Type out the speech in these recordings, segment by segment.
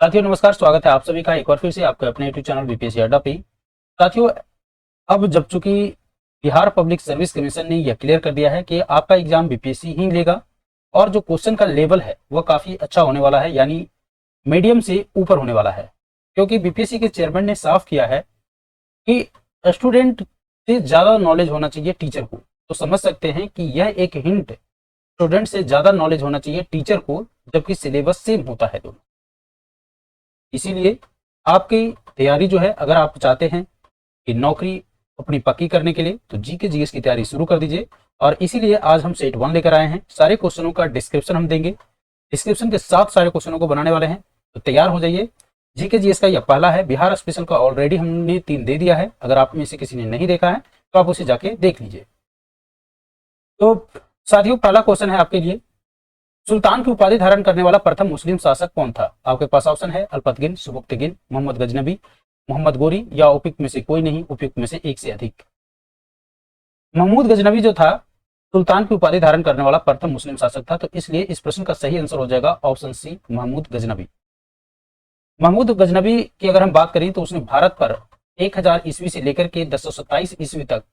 साथियों नमस्कार, स्वागत है आप सभी का एक बार फिर से आपके अपने यूट्यूब चैनल बीपीएससी अड्डा पे। साथियों, अब जब चूंकि बिहार पब्लिक सर्विस कमीशन ने यह क्लियर कर दिया है कि आपका एग्जाम बीपीएससी ही लेगा और जो क्वेश्चन का लेवल है वह काफी अच्छा होने वाला है, यानी मीडियम से ऊपर होने वाला है। क्योंकि बीपीएससी के चेयरमैन ने साफ किया है कि स्टूडेंट से ज्यादा नॉलेज होना चाहिए टीचर को। तो समझ सकते हैं कि यह एक हिंट, स्टूडेंट से ज्यादा नॉलेज होना चाहिए टीचर को, जबकि सिलेबस सेम होता है दोनों। इसीलिए आपकी तैयारी जो है, अगर आप चाहते हैं कि नौकरी अपनी पक्की करने के लिए, तो जीके जीएस की तैयारी शुरू कर दीजिए। और इसीलिए आज हम सेट 1 लेकर आए हैं। सारे क्वेश्चनों का डिस्क्रिप्शन हम देंगे, डिस्क्रिप्शन के साथ सारे क्वेश्चनों को बनाने वाले हैं। तो तैयार हो जाइए। जीके जीएस का यह पहला है। बिहार स्पेशल का ऑलरेडी हमने 3 दे दिया है। अगर आप में से किसी ने नहीं देखा है तो आप उसे जाके देख लीजिए। तो साथियों, पहला क्वेश्चन है आपके लिए, सुल्तान की उपाधि धारण करने वाला प्रथम मुस्लिम शासक कौन था? आपके पास ऑप्शन है अल्पतगिन, सुबुक्तगिन, मोहम्मद गजनबी, मोहम्मद गोरी या उपयुक्त में से कोई नहीं, उपयुक्त में से एक से अधिक। महमूद गजनबी जो था, सुल्तान की उपाधि धारण करने वाला प्रथम मुस्लिम शासक था। तो इसलिए इस प्रश्न का सही आंसर हो जाएगा ऑप्शन सी, महमूद गजनबी। महमूद गजनबी की अगर हम बात करें तो उसने भारत पर 1000 ईस्वी से लेकर के 1027 ईस्वी तक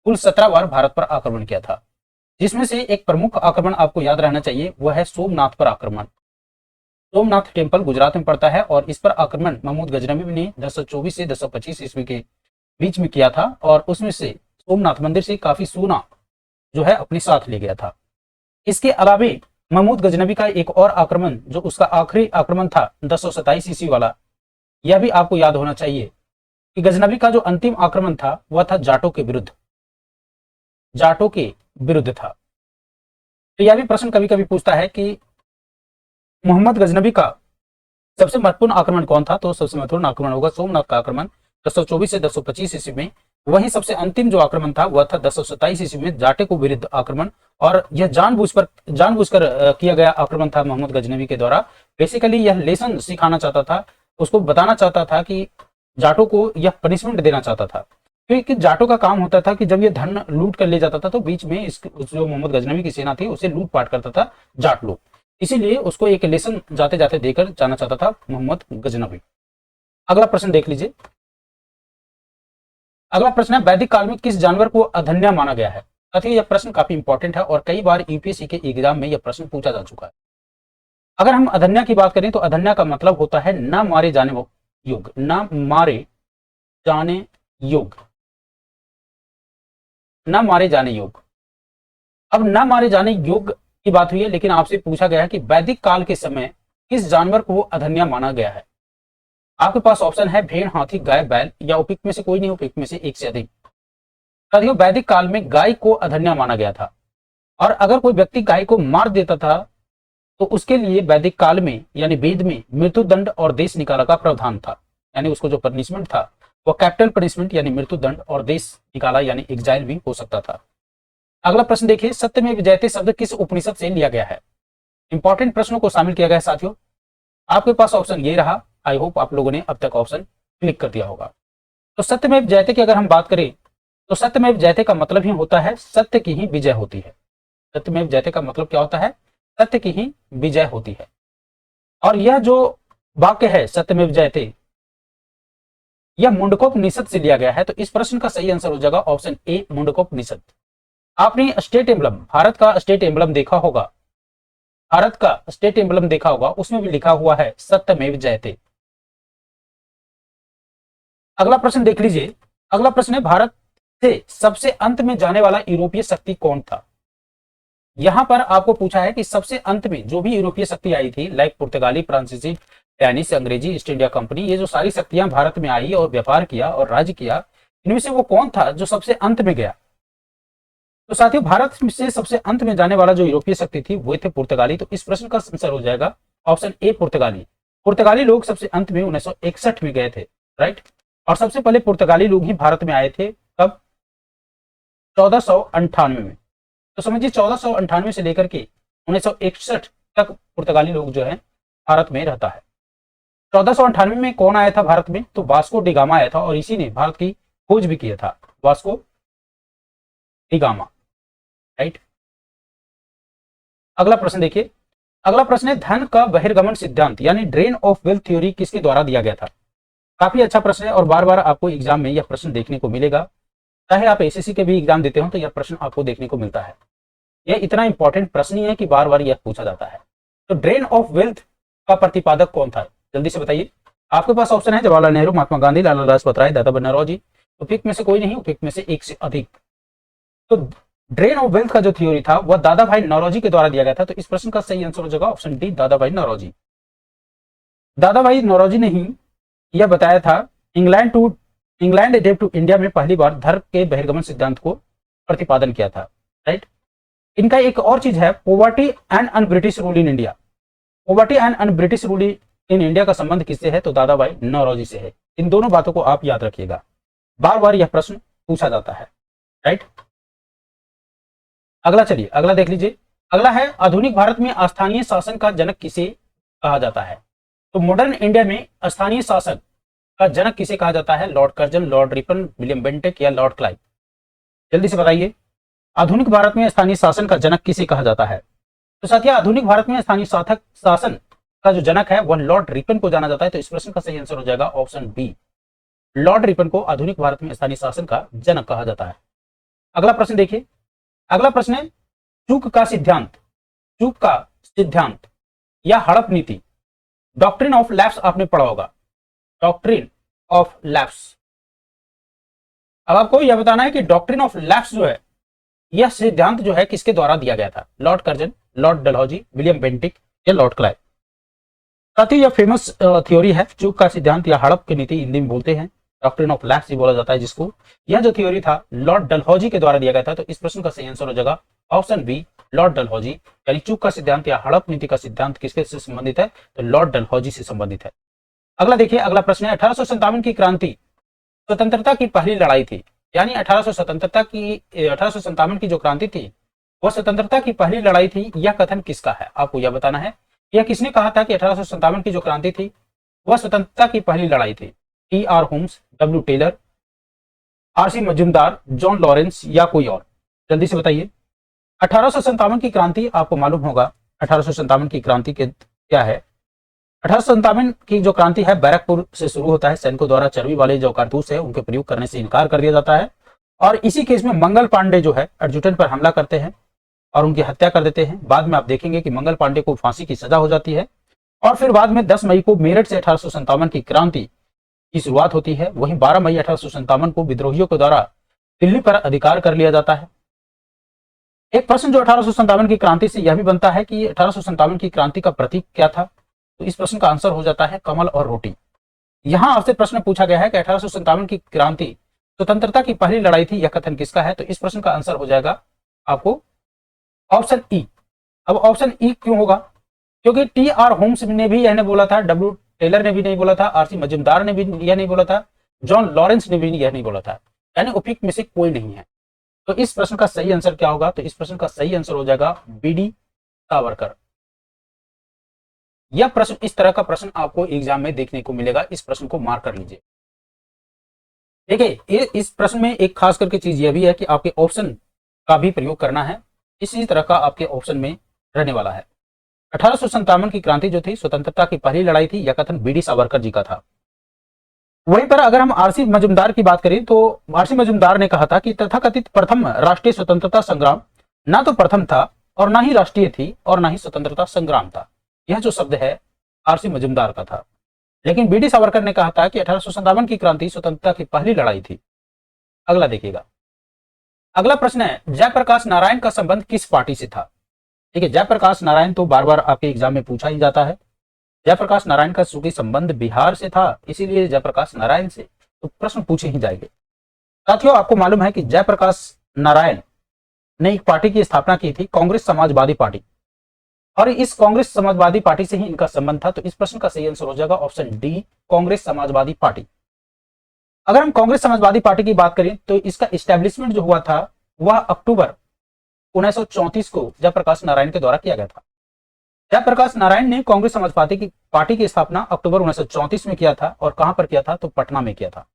कुल 17 बार भारत पर आक्रमण किया था, जिसमें से एक प्रमुख आक्रमण आपको याद रहना चाहिए, वह है सोमनाथ पर आक्रमण। सोमनाथ टेम्पल गुजरात में पड़ता है और इस पर आक्रमण महमूद गजनबी ने 1024 से 1025 ईस्वी के बीच में किया था और उसमें से सोमनाथ मंदिर से काफी सोना जो है अपने साथ ले गया था। इसके अलावे महमूद गजनबी का एक और आक्रमण, जो उसका आखिरी आक्रमण था 1027 ईस्वी वाला, यह भी आपको याद होना चाहिए कि गजनबी का जो अंतिम आक्रमण था वह था जाटों के विरुद्ध, जाटों के विरुद्ध था। तो यह भी प्रश्न कभी कभी पूछता है कि मोहम्मद गजनबी का सबसे महत्वपूर्ण आक्रमण कौन था? तो सबसे महत्वपूर्ण आक्रमण होगा सोमनाथ का आक्रमण 1024 से 1025 ईस्वी में। वहीं सबसे अंतिम जो आक्रमण था वह था 1027 ईस्वी में, जाटे को विरुद्ध आक्रमण। और यह जानबूझकर किया गया आक्रमण था मोहम्मद गजनबी के द्वारा। बेसिकली यह लेसन सिखाना चाहता था, उसको बताना चाहता था कि जाटों को यह पनिशमेंट देना चाहता था। क्योंकि जाटों का काम होता था कि जब यह धन लूट कर ले जाता था तो बीच में जो मोहम्मद गजनबी की सेना थी उसे लूटपाट करता था जाट लोग। इसीलिए उसको एक लेसन जाते जाते देकर जाना चाहता था मोहम्मद गजनबी। अगला प्रश्न देख लीजिए। अगला प्रश्न है, वैदिक काल में किस जानवर को अधन्या माना गया है? साथियों, यह प्रश्न काफी इंपॉर्टेंट है और कई बार यूपीएससी के एग्जाम में यह प्रश्न पूछा जा चुका है। अगर हम अधन्या की बात करें तो अधन्या का मतलब होता है न मारे जाने योग्य, न मारे जाने योग्य, न मारे जाने योग्य। अब न मारे जाने योग्य की बात हुई है, लेकिन आपसे पूछा गया है कि वैदिक काल के समय किस जानवर को अधन्या माना गया है। आपके पास ऑप्शन है भेड़, हाथी, गाय, बैल या उपयुक्त में से कोई नहीं, उपयुक्त में से एक से अधिक। साथियों, वैदिक काल में गाय को अधन्या माना गया था और अगर कोई व्यक्ति गाय को मार देता था तो उसके लिए वैदिक काल में यानी वेद में मृत्यु दंड और देश निकाला का प्रावधान था। यानी उसको जो पनिशमेंट था वो कैपिटल पनिशमेंट यानी मृत्यु दंड और देश निकाला यानी एग्जाइल भी हो सकता था। अगला प्रश्न देखिए, सत्यमेव जयते शब्द किस उपनिषद से लिया गया है? इंपॉर्टेंट प्रश्नों को शामिल किया गया है साथियों। आपके पास ऑप्शन ये रहा। आई होप आप लोगों ने अब तक ऑप्शन क्लिक कर दिया होगा। तो सत्यमेव जयते की अगर हम बात करें तो सत्यमेव जयते का मतलब ही होता है सत्य की ही विजय होती है। सत्यमेव जयते का मतलब क्या होता है? सत्य की ही विजय होती है। और यह जो वाक्य है सत्यमेव जयते, यह मुंडकोपनिषद से लिया गया है। तो इस प्रश्न का सही आंसर हो जाएगा ऑप्शन ए, मुंडकोपनिषद। आपने स्टेट एम्बलम, भारत का स्टेट एम्बलम देखा होगा, भारत का स्टेट एम्बलम देखा होगा, उसमें भी लिखा हुआ है सत्यमेव जयते। अगला प्रश्न देख लीजिए। अगला प्रश्न है, भारत से सबसे अंत में जाने वाला यूरोपीय शक्ति कौन था? यहां पर आपको पूछा है कि सबसे अंत में जो भी यूरोपीय शक्ति आई थी, लाइक पुर्तगाली, फ्रांसीसी, स्पेनिश, अंग्रेजी, ईस्ट इंडिया कंपनी, ये जो सारी शक्तियां भारत में आई और व्यापार किया और राज्य किया, इनमें से वो कौन था जो सबसे अंत में गया? तो साथियों, भारत से सबसे अंत में जाने वाला जो यूरोपीय शक्ति थी वो थे पुर्तगाली। तो इस प्रश्न का आंसर हो जाएगा ऑप्शन ए, पुर्तगाली। पुर्तगाली लोग सबसे अंत में 1961 में गए थे, राइट। और सबसे पहले पुर्तगाली लोग ही भारत में आए थे, कब? 1498 में। तो समझिए 1498 से लेकर के 1961 तक पुर्तगाली लोग जो है भारत में रहता है। 1498 में कौन आया था भारत में? तो वास्को डी गामा आया था और इसी ने भारत की खोज भी किया था, वास्को डी गामा, राइट। अगला प्रश्न देखिए, अगला प्रश्न है, धन का बहिर्गमन सिद्धांत यानी ड्रेन ऑफ वेल्थ थ्योरी किसके द्वारा दिया गया था? काफी अच्छा प्रश्न है और बार बार आपको एग्जाम में यह प्रश्न देखने को मिलेगा। चाहे आप एसएससी के भी एग्जाम देते हो तो यह प्रश्न आपको देखने को मिलता है। यह इतना इंपॉर्टेंट प्रश्न ही है कि बार बार यह पूछा जाता है। तो ड्रेन ऑफ वेल्थ का प्रतिपादक कौन था? जल्दी से बताइए। आपके पास ऑप्शन है जवाहरलाल नेहरू, महात्मा गांधी, लाला लाजपत राय, दादा भाई नौरोजी। उपयुक्त में से कोई नहीं, उपयुक्त में से एक से अधिक। तो ड्रेन ऑफ वेल्थ का जो थ्योरी था वह दादा भाई नौरोजी के द्वारा दिया गया था। तो इस प्रश्न का सही आंसर हो जाएगा ऑप्शन डी, दादा भाई नौरोजी। दादा भाई नौरोजी ने ही यह बताया था इंग्लैंड एडेप्ट टू इंडिया में पहली बार धन के बहिर्गमन सिद्धांत को प्रतिपादन किया था। राइट। इनका एक और चीज है, poverty and un British rule in India. Poverty and un British rule in India का संबंध किससे है? तो दादा भाई नौरोजी से है। इन दोनों बातों को आप याद रखिएगा, बार बार यह प्रश्न पूछा जाता है। राइट। अगला चलिए, अगला देख लीजिए। अगला है, आधुनिक भारत में स्थानीय शासन का जनक किसे कहा जाता है? तो मॉडर्न इंडिया में स्थानीय शासन का जनक किसे कहा जाता है? Lord Curzon, Lord Ripon, William Bentinck या लॉर्ड क्लाइव? जल्दी से बताइए। आधुनिक भारत में स्थानीय शासन का जनक किसे कहा जाता है? तो साथियों, आधुनिक भारत में स्थानीय शासन का जो जनक है वह लॉर्ड रिपन को जाना जाता है। तो इस प्रश्न का सही आंसर हो जाएगा ऑप्शन बी, लॉर्ड रिपन को आधुनिक भारत में स्थानीय शासन का जनक कहा जाता है। अगला प्रश्न देखिए। अगला प्रश्न है, चूक का सिद्धांत या हड़प नीति, डॉक्ट्रिन ऑफ लैप्स आपने पढ़ा होगा, डॉक्ट्रिन ऑफ लैप्स। अब आपको यह बताना है कि डॉक्ट्रिन ऑफ लैप्स जो है, यह सिद्धांत जो है किसके द्वारा दिया गया था? Lord Curzon, Lord Dalhousie, William Bentinck या लॉर्ड क्लाइव? साथ ही यह फेमस थ्योरी है, चूक का सिद्धांत या हड़प की नीति हिंदी में बोलते हैं, डॉक्ट्रिन ऑफ लैप्स ही बोला जाता है जिसको। यह जो थ्योरी था लॉर्ड डलहौजी के द्वारा दिया गया था। तो इस प्रश्न का सही आंसर हो जाएगा ऑप्शन बी, लॉर्ड डलहौजी। यानी चूक का सिद्धांत या हड़प नीति का सिद्धांत किसके से संबंधित है? तो लॉर्ड डलहौजी से संबंधित है। अगला देखिए, अगला प्रश्न है, 1857 की क्रांति स्वतंत्रता की पहली लड़ाई थी। यानी 1857 की जो क्रांति थी वह स्वतंत्रता की पहली लड़ाई थी। यह कथन किसका है? आपको यह बताना है, यह किसने कहा था कि 1857 की जो क्रांति थी वह स्वतंत्रता की पहली लड़ाई थी? T R Holmes, W Taylor, R C Majumdar, John Lawrence या कोई और? जल्दी से बताइए। 1857 की क्रांति आपको मालूम होगा, 1857 की क्रांति के क्या है? 1857 की जो क्रांति है बैरकपुर से शुरू होता है। सैनिकों द्वारा चर्बी वाले जो कारतूस है उनके प्रयोग करने से इनकार कर दिया जाता है और इसी केस में मंगल पांडे जो है एडजुटेंट पर हमला करते हैं और उनकी हत्या कर देते हैं। बाद में आप देखेंगे कि मंगल पांडे को फांसी की सजा हो जाती है और फिर बाद में 10 मई को मेरठ से 1857 की क्रांति की शुरुआत होती है। वहीं 12 मई 1857 को विद्रोहियों के द्वारा दिल्ली पर अधिकार कर लिया जाता है। एक प्रश्न जो 1857 की क्रांति से यह भी बनता है कि 1857 की क्रांति का प्रतीक क्या था? तो इस प्रश्न का आंसर हो जाता है कमल और रोटी। यहां आपसे प्रश्न पूछा गया है कि 1857 की क्रांति स्वतंत्रता की पहली लड़ाई थी, यह कथन किसका है? तो इस प्रश्न का आंसर हो जाएगा आपको ऑप्शन ई। अब ऑप्शन ई क्यों होगा? क्योंकि टी आर होम्स ने भी यह बोला था, डब्ल्यू टेलर ने भी नहीं बोला था, आरसी मजूमदार ने भी यह नहीं बोला था, जॉन लॉरेंस ने भी यह नहीं बोला था। यानी उपयुक्त में से कोई नहीं है। तो इस प्रश्न का सही आंसर क्या होगा? तो इस प्रश्न का सही आंसर हो जाएगा बीडी सावरकर। यह प्रश्न, इस तरह का प्रश्न आपको एग्जाम में देखने को मिलेगा। इस प्रश्न को मार्क कर लीजिए। देखिए, इस प्रश्न में एक खास करके चीज यह भी है कि आपके ऑप्शन का भी प्रयोग करना है। इसी तरह का आपके ऑप्शन में रहने वाला है। 1857 की क्रांति जो थी स्वतंत्रता की पहली लड़ाई थी, यह कथन बीडी सावरकर जी का था। वहीं पर अगर हम आरसी मजूमदार की बात करें तो आरसी मजूमदार ने कहा था कि तथाकथित प्रथम राष्ट्रीय स्वतंत्रता संग्राम ना तो प्रथम था और ना ही राष्ट्रीय थी और ना ही स्वतंत्रता संग्राम था। यह जो शब्द है आरसी मजूमदार का था। लेकिन बीडी सावरकर ने कहा था कि 1857 की क्रांति स्वतंत्रता की पहली लड़ाई थी। अगला देखिएगा। अगला प्रश्न है, जयप्रकाश नारायण का संबंध किस पार्टी से था? ठीक है, जयप्रकाश नारायण तो बार बार आपके एग्जाम में पूछा ही जाता है। जयप्रकाश नारायण का चूंकि संबंध बिहार से था, इसीलिए जयप्रकाश नारायण से तो प्रश्न पूछे ही जाएंगे। साथियों, आपको मालूम है कि जयप्रकाश नारायण ने एक पार्टी की स्थापना की थी, कांग्रेस समाजवादी पार्टी, और इस कांग्रेस समाजवादी पार्टी से ही इनका संबंध था। तो इस प्रश्न का सही आंसर हो जाएगा option D, Congress Samajwadi party. अगर हम कांग्रेस समाजवादी पार्टी की बात करें तो इसका एस्टेब्लिशमेंट जो हुआ था वह अक्टूबर 1934 को जयप्रकाश नारायण के द्वारा किया गया था। जयप्रकाश नारायण ने कांग्रेस समाजवादी पार्टी की स्थापना अक्टूबर 1934 में किया था और कहां पर किया था? तो पटना में किया था,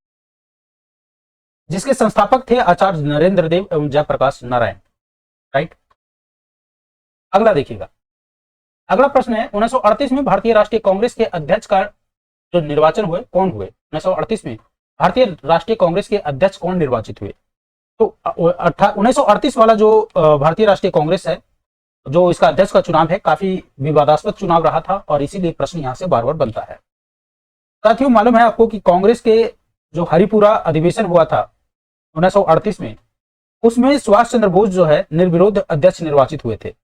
जिसके संस्थापक थे आचार्य नरेंद्र देव एवं जयप्रकाश नारायण। राइट। अगला देखिएगा। अगला प्रश्न है 1938 में भारतीय राष्ट्रीय कांग्रेस के अध्यक्ष का जो निर्वाचन हुए कौन हुए? 1938 में भारतीय राष्ट्रीय कांग्रेस के अध्यक्ष कौन निर्वाचित हुए? तो 1938 वाला जो भारतीय राष्ट्रीय कांग्रेस है, जो इसका अध्यक्ष का चुनाव है, काफी विवादास्पद चुनाव रहा था और इसीलिए प्रश्न यहां से बार बार बनता है। साथियों, मालूम है आपको कि कांग्रेस के जो हरिपुरा अधिवेशन हुआ था 1938 में, उसमें सुभाष चंद्र बोस जो है निर्विरोध अध्यक्ष निर्वाचित हुए थे।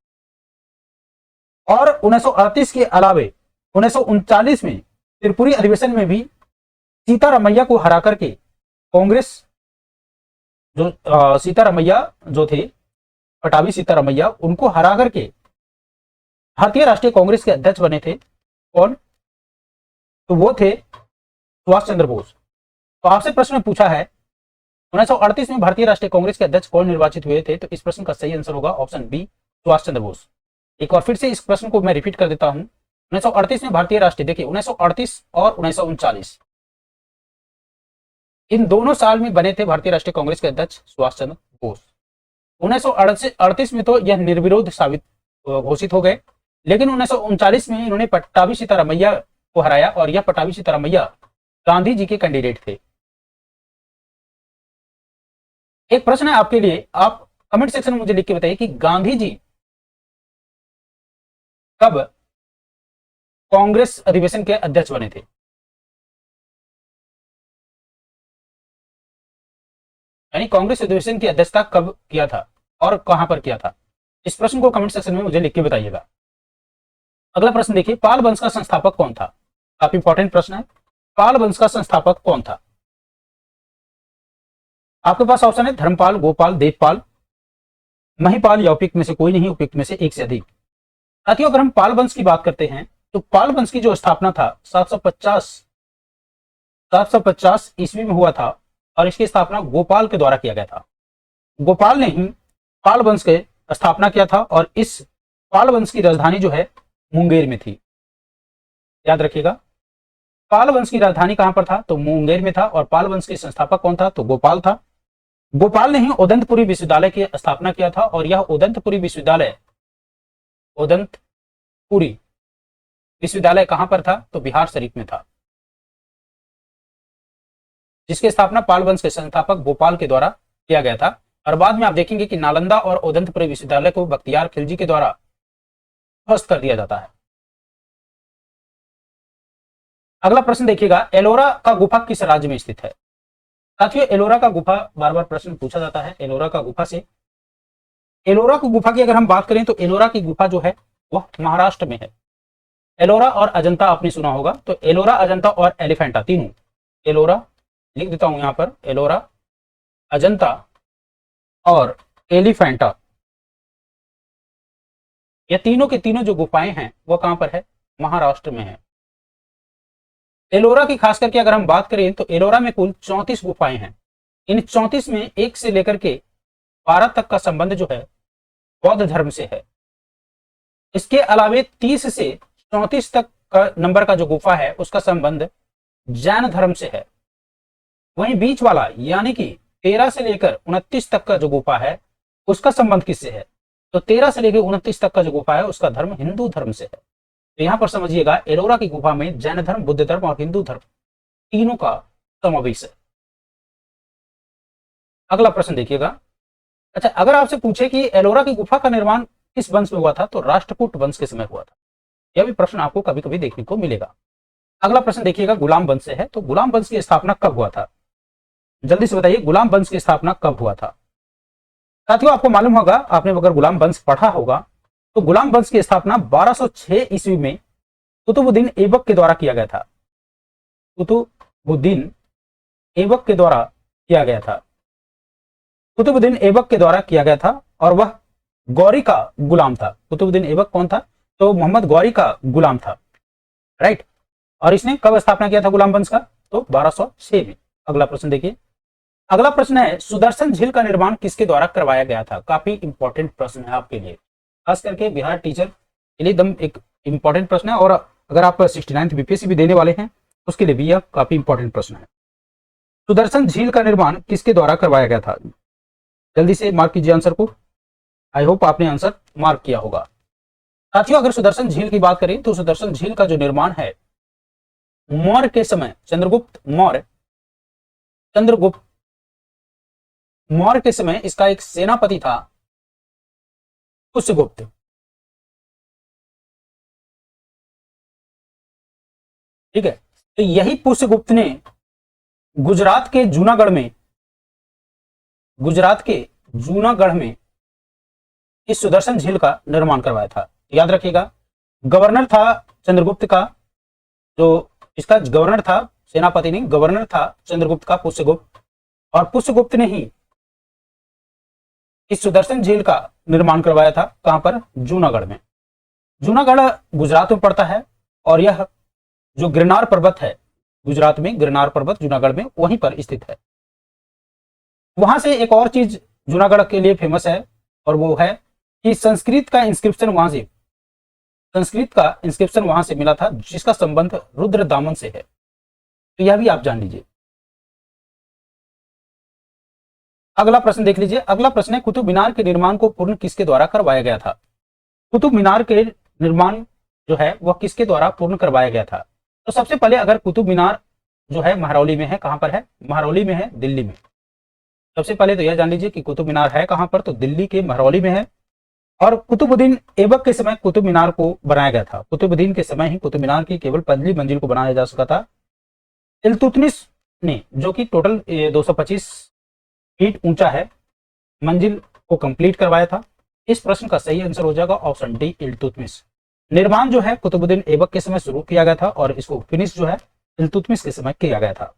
और 1938 के अलावे 1939 में त्रिपुरी अधिवेशन में भी सीतारामैया को हरा करके कांग्रेस जो सीतारामैया जो थे, पटाभी सीतारामैया, उनको हरा करके भारतीय राष्ट्रीय कांग्रेस के अध्यक्ष बने थे। कौन? तो वो थे सुभाष चंद्र बोस। तो आपसे प्रश्न पूछा है 1938 में भारतीय राष्ट्रीय कांग्रेस के अध्यक्ष कौन निर्वाचित हुए थे? तो इस प्रश्न का सही आंसर होगा ऑप्शन बी, सुभाष चंद्र बोस। एक बार फिर से इस प्रश्न को मैं रिपीट कर देता हूं। 1938 में भारतीय राष्ट्रीय, देखिए 1938 और 1939 इन दोनों साल में बने थे भारतीय राष्ट्रीय कांग्रेस के अध्यक्ष सुभाष चंद्र बोस। 1938 में तो यह निर्विरोध साबित घोषित हो गए, लेकिन 1939 में इन्होंने पट्टाभी सीतारामैया को हराया और यह पट्टाभी सीतारामैया गांधी जी के कैंडिडेट थे। एक प्रश्न है आपके लिए, आप कमेंट सेक्शन में मुझे लिख के बताइए कि गांधी जी कब कांग्रेस अधिवेशन के अध्यक्ष बने थे? यानी कांग्रेस अधिवेशन की अध्यक्षता कब किया था और कहां पर किया था? इस प्रश्न को कमेंट सेक्शन में मुझे लिख के बताइएगा। अगला प्रश्न देखिए, पाल वंश का संस्थापक कौन था? काफी इंपॉर्टेंट प्रश्न है। पाल वंश का संस्थापक कौन था? आपके पास ऑप्शन है धर्मपाल, गोपाल, देवपाल, महिपाल या उपयुक्त में से कोई नहीं, उपयुक्त में से एक से अधिक। साथियों, अगर हम पाल वंश की बात करते हैं तो पाल वंश की जो स्थापना था 750 ईस्वी में हुआ था और इसकी स्थापना गोपाल के द्वारा किया गया था। गोपाल ने ही पाल वंश के स्थापना किया था और इस पाल वंश की राजधानी जो है मुंगेर में थी। याद रखिएगा, पाल वंश की राजधानी कहां पर था? तो मुंगेर में था। और पाल वंश के संस्थापक कौन था? तो गोपाल था। गोपाल ने ही उदंतपुरी विश्वविद्यालय की स्थापना किया था और यह उदंतपुरी विश्वविद्यालय कहां पर था? तो बिहार शरीफ में था, जिसकी स्थापना पाल वंश के संस्थापक गोपाल के द्वारा किया गया था। और बाद में आप देखेंगे कि नालंदा और उदंतपुरी विश्वविद्यालय को बख्तियार खिलजी के द्वारा ध्वस्त कर दिया जाता है। अगला प्रश्न देखिएगा, एलोरा का गुफा किस राज्य में स्थित है? साथियों, एलोरा का गुफा बार बार प्रश्न पूछा जाता है। एलोरा का गुफा से, एलोरा की गुफा की अगर हम बात करें तो एलोरा की गुफा जो है वह महाराष्ट्र में है। एलोरा और अजंता आपने सुना होगा, तो एलोरा, अजंता और एलिफेंटा तीनों, एलोरा लिख देता हूं यहां पर, एलोरा, अजंता और एलिफेंटा, ये तीनों के तीनों जो गुफाएं हैं वह कहां पर है? महाराष्ट्र में है। एलोरा की खास करके अगर हम बात करें तो एलोरा में कुल 34 गुफाएं हैं। इन 34 में 1 से लेकर के 12 तक का संबंध जो है बौद्ध धर्म से है। इसके अलावे 30 से 34 तक का नंबर का जो गुफा है उसका संबंध जैन धर्म से है। वहीं बीच वाला यानी कि 13 से लेकर 29 तक का जो गुफा है उसका संबंध किससे है? तो 13 से लेकर 29 तक का जो गुफा है उसका धर्म हिंदू धर्म से है। तो यहां पर समझिएगा, एलोरा की गुफा में जैन धर्म, बुद्ध धर्म और हिंदू धर्म तीनों का समावेश है। अगला प्रश्न देखिएगा, अच्छा, अगर आपसे पूछे कि एलोरा की गुफा का निर्माण किस वंश में हुआ था? तो राष्ट्रकूट वंश के समय हुआ था। यह भी प्रश्न आपको कभी कभी देखने को मिलेगा। अगला प्रश्न देखिएगा, गुलाम वंश से है। तो गुलाम वंश की स्थापना कब हुआ था? जल्दी से बताइए, गुलाम वंश की स्थापना कब हुआ था? साथियों, आपको मालूम होगा, आपने अगर गुलाम वंश पढ़ा होगा तो गुलाम वंश की स्थापना 1206 ईस्वी में कुतुबुद्दीन ऐबक के द्वारा किया गया था। कुतुबुद्दीन ऐबक के द्वारा किया गया था। कुतुबुद्दीन ऐबक के द्वारा किया गया था और वह गौरी का गुलाम था। कुतुबुद्दीन ऐबक कौन था? तो मोहम्मद गौरी का गुलाम था, राइट। और इसने कब स्थापना किया था गुलाम वंश का? तो 1206 में। अगला प्रश्न देखिए, अगला प्रश्न है, सुदर्शन झील का निर्माण किसके द्वारा करवाया गया था? काफी इंपॉर्टेंट प्रश्न है आपके लिए, खास करके बिहार टीचर के लिए एकदम एक इंपॉर्टेंट प्रश्न है। और अगर आप 69th बीपीएससी भी देने वाले हैं उसके लिए भी यह काफी इंपॉर्टेंट प्रश्न है। सुदर्शन झील का निर्माण किसके द्वारा करवाया गया था? जल्दी से मार्क कीजिए आंसर को। आई होप आपने आंसर मार्क किया होगा। साथियों अगर सुदर्शन झील की बात करें तो सुदर्शन झील का जो निर्माण है मौर्य के समय चंद्रगुप्त मौर्य के समय इसका एक सेनापति था पुष्यगुप्त। ठीक है, तो यही पुष्यगुप्त ने गुजरात के जूनागढ़ में इस सुदर्शन झील का निर्माण करवाया था। याद रखिएगा, गवर्नर था चंद्रगुप्त का, जो इसका गवर्नर था, सेनापति नहीं, गवर्नर था चंद्रगुप्त का पुष्यगुप्त, और पुष्यगुप्त ने ही इस सुदर्शन झील का निर्माण करवाया था। कहां पर? जूनागढ़ में। जूनागढ़ गुजरात में पड़ता है और यह जो गिरनार पर्वत है गुजरात में, गिरनार पर्वत जूनागढ़ में वहीं पर स्थित है। वहां से एक और चीज जूनागढ़ के लिए फेमस है और वो है कि संस्कृत का इंस्क्रिप्शन वहां से मिला था जिसका संबंध रुद्र दामन से है। तो यह भी आप जान लीजिए। अगला प्रश्न देख लीजिए। अगला प्रश्न है कुतुब मीनार के निर्माण को पूर्ण किसके द्वारा करवाया गया था? कुतुब मीनार के निर्माण जो है वह किसके द्वारा पूर्ण करवाया गया था? तो सबसे पहले अगर कुतुब मीनार जो है महरौली में है, कहां पर है? महरौली में है, दिल्ली में। सबसे पहले तो यह जान लीजिए कि कुतुब मीनार है कहां पर, तो दिल्ली के महरौली में है। और कुतुबुद्दीन ऐबक के समय कुतुब मीनार को बनाया गया था। कुतुबुद्दीन के समय ही कुतुब मीनार की केवल पहली मंजिल को बनाया जा सका था। इल्तुतमिश ने, जो कि टोटल 225 फीट ऊंचा है, मंजिल को कंप्लीट करवाया था। इस प्रश्न का सही आंसर हो जाएगा ऑप्शन डी, इल्तुतमिश। निर्माण जो है कुतुबुद्दीन ऐबक के समय शुरू किया गया था और इसको फिनिश जो है इल्तुतमिश के समय किया गया था।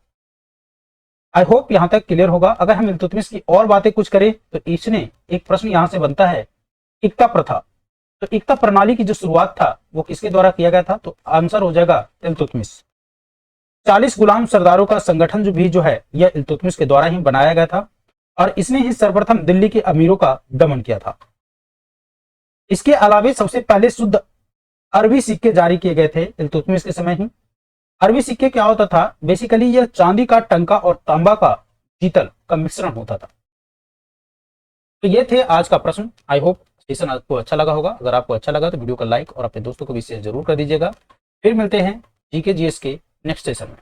आई होप यहां तक क्लियर होगा। अगर हम इल्तुतमिश की और बातें कुछ करें तो इसने एक प्रश्न यहां से बनता है, इक्ता प्रथा। तो इक्ता प्रणाली की जो शुरुआत था वो किसके द्वारा किया गया था? तो आंसर हो जाएगा इल्तुतमिश। 40 गुलाम सरदारों का संगठन जो है यह इल्तुतमिश के द्वारा ही बनाया गया था और इसने ही सर्वप्रथम दिल्ली के अमीरों का दमन किया था। इसके अलावा सबसे पहले शुद्ध अरबी सिक्के जारी किए गए थे इल्तुतमिश के समय ही। अरबी सिक्के क्या होता था? बेसिकली यह चांदी का टंका और तांबा का पीतल का मिश्रण होता था। तो ये थे आज का प्रश्न। आई होप सेशन आपको अच्छा लगा होगा। अगर आपको अच्छा लगा तो वीडियो को लाइक और अपने दोस्तों को भी शेयर जरूर कर दीजिएगा। फिर मिलते हैं जीके जीएस के नेक्स्ट सेशन में।